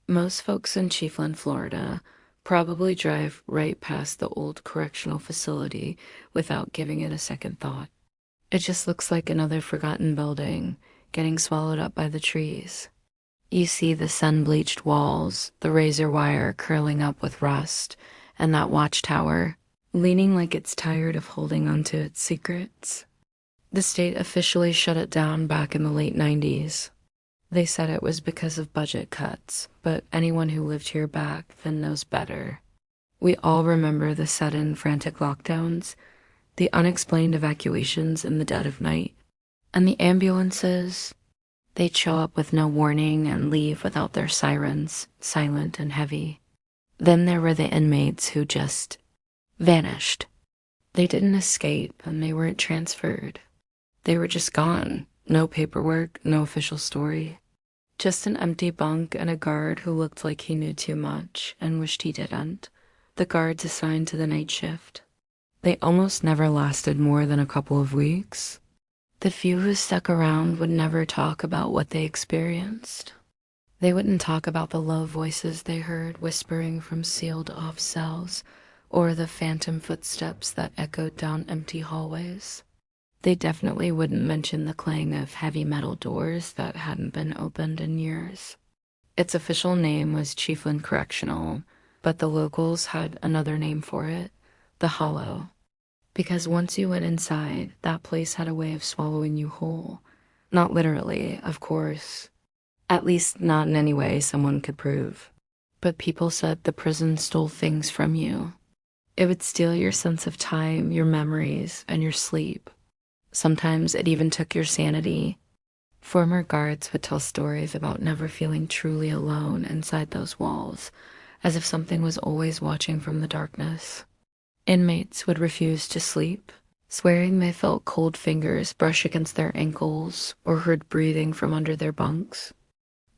Most folks in Chiefland, Florida, probably drive right past the old correctional facility without giving it a second thought. It just looks like another forgotten building getting swallowed up by the trees. You see the sun-bleached walls, the razor wire curling up with rust, and that watchtower leaning like it's tired of holding onto its secrets. The state officially shut it down back in the late 90s. They said it was because of budget cuts, but anyone who lived here back then knows better. We all remember the sudden, frantic lockdowns, the unexplained evacuations in the dead of night, and the ambulances. They'd show up with no warning and leave without their sirens, silent and heavy. Then there were the inmates who just vanished. They didn't escape and they weren't transferred. They were just gone. No paperwork, no official story. Just an empty bunk and a guard who looked like he knew too much and wished he didn't. The guards assigned to the night shift. They almost never lasted more than a couple of weeks. The few who stuck around would never talk about what they experienced. They wouldn't talk about the low voices they heard whispering from sealed-off cells or the phantom footsteps that echoed down empty hallways. They definitely wouldn't mention the clang of heavy metal doors that hadn't been opened in years. Its official name was Chiefland Correctional, but the locals had another name for it, the Hollow. Because once you went inside, that place had a way of swallowing you whole. Not literally, of course. At least not in any way someone could prove. But people said the prison stole things from you. It would steal your sense of time, your memories, and your sleep. Sometimes it even took your sanity. Former guards would tell stories about never feeling truly alone inside those walls, as if something was always watching from the darkness. Inmates would refuse to sleep, swearing they felt cold fingers brush against their ankles or heard breathing from under their bunks.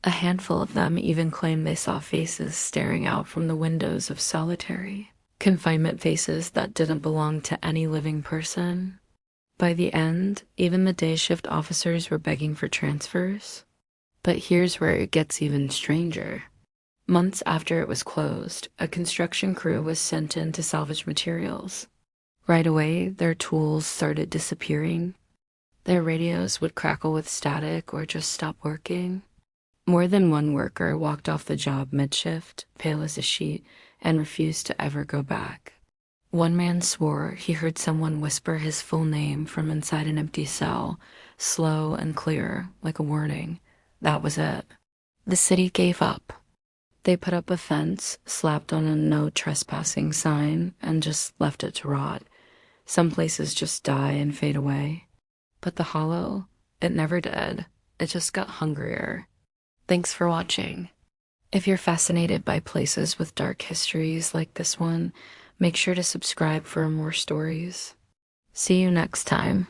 A handful of them even claimed they saw faces staring out from the windows of solitary, confinement faces that didn't belong to any living person. By the end, even the day shift officers were begging for transfers. But here's where it gets even stranger. Months after it was closed, a construction crew was sent in to salvage materials. Right away, their tools started disappearing. Their radios would crackle with static or just stop working. More than one worker walked off the job mid-shift, pale as a sheet, and refused to ever go back. One man swore he heard someone whisper his full name from inside an empty cell, slow and clear, like a warning. That was it. The city gave up. They put up a fence, slapped on a no trespassing sign, and just left it to rot. Some places just die and fade away. But the Hollow, it never did. It just got hungrier. Thanks for watching. If you're fascinated by places with dark histories like this one, make sure to subscribe for more stories. See you next time.